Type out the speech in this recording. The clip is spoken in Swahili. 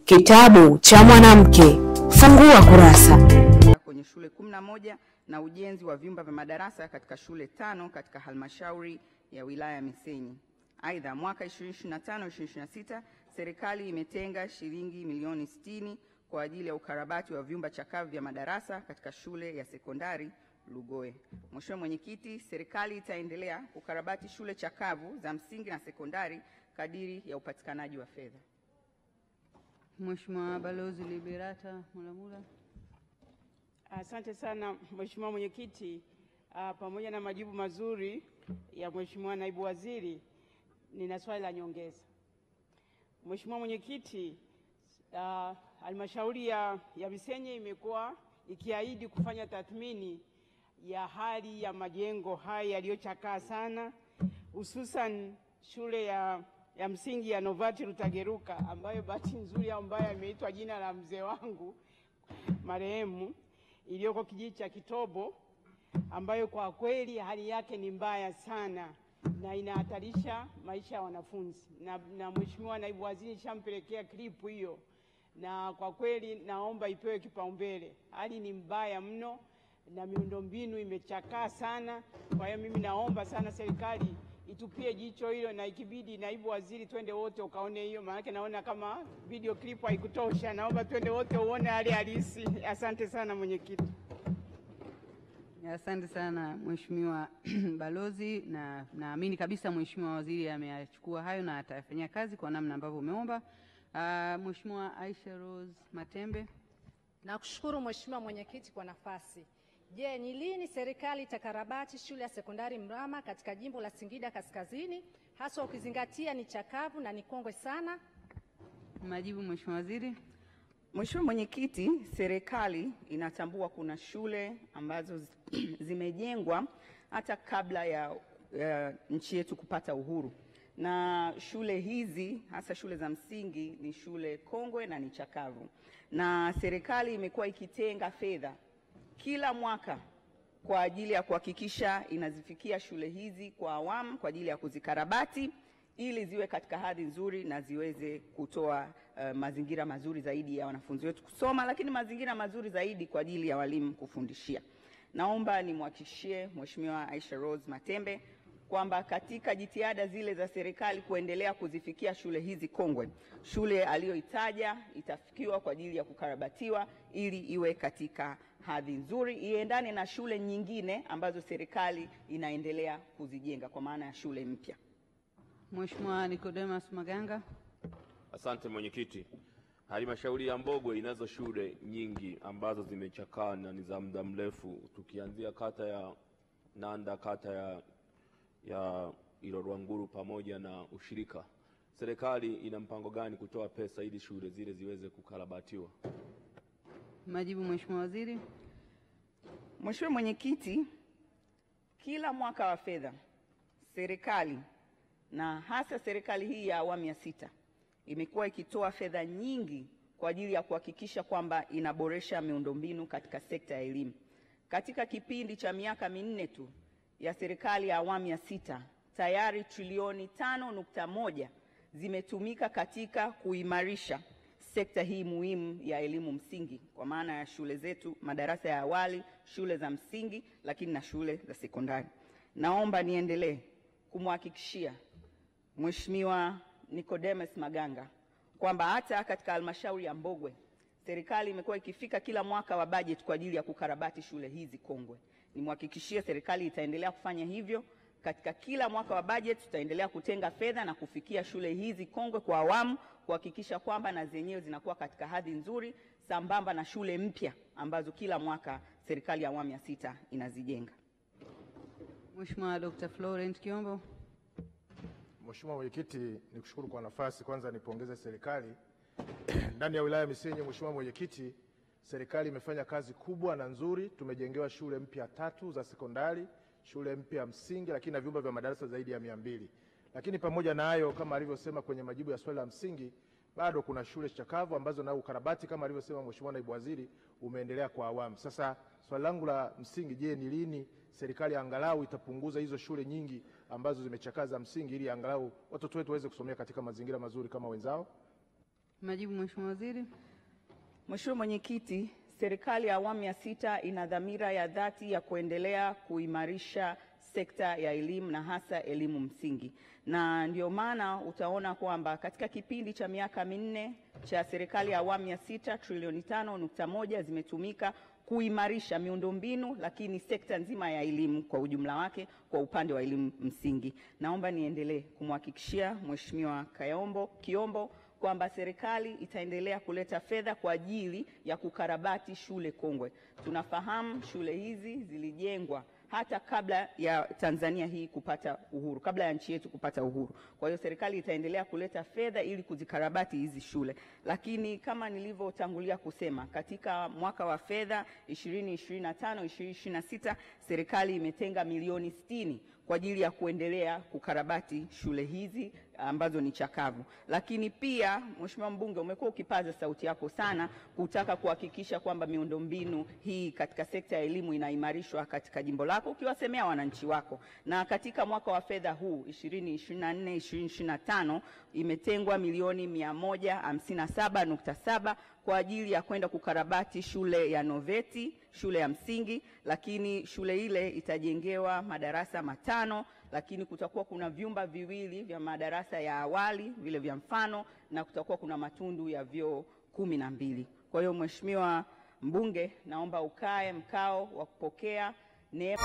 Kitabu cha mwanamke, fungua kurasa. Kwenye shule 11 na ujenzi wa vyumba vya madarasa katika shule 5 katika halmashauri ya wilaya ya Misenyi. Aidha, mwaka 2025-2026 serikali imetenga shilingi milioni 60 kwa ajili ya ukarabati wa vyumba chakavu vya madarasa katika shule ya sekondari Lugoe. Mheshimiwa Mwenyekiti, serikali itaendelea kukarabati shule chakavu za msingi na sekondari kadiri ya upatikanaji wa fedha. Mheshimiwa Balozi Liberata Mulamula. Asante sana Mheshimiwa Mwenyekiti, pamoja na majibu mazuri ya Mheshimiwa Naibu Waziri, nina swali la nyongeza. Mheshimiwa Mwenyekiti, halmashauri ya Misenyi imekuwa ikiahidi kufanya tathmini ya hali ya majengo haya yaliyochakaa sana, hususan shule ya msingi ya Novati Rutageruka ambayo bahati nzuri ambayo imeitwa jina la mzee wangu marehemu, iliyoko kijiji cha Kitobo, ambayo kwa kweli hali yake ni mbaya sana na inahatarisha maisha ya wanafunzi. Na Mheshimiwa Naibu Waziri shampelekea clip hiyo, na kwa kweli naomba ipewe kipaumbele. Hali ni mbaya mno na miundombinu imechakaa sana. Kwa hiyo mimi naomba sana serikali itupie jicho hilo, na ikibidi Naibu Waziri twende wote ukaone hiyo, maana naona kama video clip haikutosha. Naomba twende wote uone hali halisi. Asante sana Mwenyekiti. Asante sana Mheshimiwa Balozi, na naamini kabisa Mheshimiwa Waziri ameyachukua hayo na atafanyia kazi kwa namna ambavyo umeomba. Mheshimiwa Aisha Rose Matembe. Nakushukuru Mheshimiwa Mwenyekiti kwa nafasi. Je, ni lini serikali itakarabati shule ya sekondari Mrama katika jimbo la Singida Kaskazini, hasa ukizingatia ni chakavu na ni kongwe sana? Majibu Mheshimiwa Waziri. Mheshimiwa Mwenyekiti, serikali inatambua kuna shule ambazo zimejengwa hata kabla ya nchi yetu kupata uhuru, na shule hizi hasa shule za msingi ni shule kongwe na ni chakavu, na serikali imekuwa ikitenga fedha kila mwaka kwa ajili ya kuhakikisha inazifikia shule hizi kwa awamu kwa ajili ya kuzikarabati ili ziwe katika hadhi nzuri na ziweze kutoa mazingira mazuri zaidi ya wanafunzi wetu kusoma, lakini mazingira mazuri zaidi kwa ajili ya walimu kufundishia. Naomba nimhakikishie Mheshimiwa Aisha Rose Matembe kwamba katika jitihada zile za serikali kuendelea kuzifikia shule hizi kongwe, shule aliyoitaja itafikiwa kwa ajili ya kukarabatiwa ili iwe katika hadhi nzuri, iendane na shule nyingine ambazo serikali inaendelea kuzijenga kwa maana ya shule mpya. Mheshimiwa Nicodemus Maganga. Asante Mwenyekiti. Halmashauri ya Mbogwe inazo shule nyingi ambazo zimechakaa na ni za muda mrefu, tukianzia kata ya Nanda, kata ya Ilorwanguru pamoja na ushirika. Serikali ina mpango gani kutoa pesa ili shule zile ziweze kukarabatiwa? Majibu Mheshimiwa Waziri. Mheshimiwa Mwenyekiti, kila mwaka wa fedha serikali na hasa serikali hii ya awamu ya 6 imekuwa ikitoa fedha nyingi kwa ajili ya kuhakikisha kwamba inaboresha miundombinu katika sekta ya elimu. Katika kipindi cha miaka 4 tu ya serikali ya awamu ya 6 tayari trilioni 5.1 zimetumika katika kuimarisha sekta hii muhimu ya elimu msingi kwa maana ya shule zetu, madarasa ya awali, shule za msingi, lakini na shule za sekondari. Naomba niendelee kumhakikishia Mheshimiwa Nicodemus Maganga kwamba hata katika halmashauri ya Mbogwe serikali imekuwa ikifika kila mwaka wa bajeti kwa ajili ya kukarabati shule hizi kongwe. Nimhakikishie serikali itaendelea kufanya hivyo. Katika kila mwaka wa bajeti tutaendelea kutenga fedha na kufikia shule hizi kongwe kwa awamu kuhakikisha kwamba na zenyewe zinakuwa katika hadhi nzuri sambamba na shule mpya ambazo kila mwaka serikali ya awamu ya 6 inazijenga. Mheshimiwa Dr. Florent Kiombo. Mheshimiwa Mwenyekiti, nikushukuru kwa nafasi. Kwanza nipongeze serikali ndani ya wilaya ya Misenyi. Mheshimiwa Mwenyekiti, serikali imefanya kazi kubwa na nzuri. Tumejengewa shule mpya 3 za sekondari, shule mpya msingi, lakini na vyumba vya madarasa zaidi ya 200. Lakini pamoja na hayo, kama alivyosema kwenye majibu ya swali la msingi, bado kuna shule chakavu ambazo na ukarabati kama alivyosema Mheshimiwa Naibu Waziri umeendelea kwa awamu. Sasa swali langu la msingi, je, ni lini serikali angalau itapunguza hizo shule nyingi ambazo zimechakaa za msingi ili angalau watoto wetu waweze kusomea katika mazingira mazuri kama wenzao? Majibu Mheshimiwa Waziri. Mheshimiwa Mwenyekiti, serikali ya awamu ya 6 ina dhamira ya dhati ya kuendelea kuimarisha sekta ya elimu na hasa elimu msingi, na ndio maana utaona kwamba katika kipindi cha miaka minne cha serikali ya awamu ya 6 trilioni 5.1 zimetumika kuimarisha miundombinu, lakini sekta nzima ya elimu kwa ujumla wake kwa upande wa elimu msingi. Naomba niendelee kumhakikishia Mheshimiwa Kiombo kwamba serikali itaendelea kuleta fedha kwa ajili ya kukarabati shule kongwe. Tunafahamu shule hizi zilijengwa hata kabla ya Tanzania hii kupata uhuru, kabla ya nchi yetu kupata uhuru. Kwa hiyo serikali itaendelea kuleta fedha ili kuzikarabati hizi shule. Lakini kama nilivyotangulia kusema, katika mwaka wa fedha 2025-2026 serikali imetenga milioni 60 kwa ajili ya kuendelea kukarabati shule hizi ambazo ni chakavu. Lakini pia Mheshimiwa Mbunge, umekuwa ukipaza sauti yako sana kutaka kuhakikisha kwamba miundombinu hii katika sekta ya elimu inaimarishwa katika jimbo lako, ukiwasemea wananchi wako. Na katika mwaka wa fedha huu 2024-2025 imetengwa milioni 157.7 kwa ajili ya kwenda kukarabati shule ya Noveti, shule ya msingi, lakini shule ile itajengewa madarasa 5, lakini kutakuwa kuna vyumba viwili vya madarasa ya awali vile vya mfano, na kutakuwa kuna matundu ya vyoo 12. Kwa hiyo Mheshimiwa Mbunge, naomba ukae mkao wa kupokea neema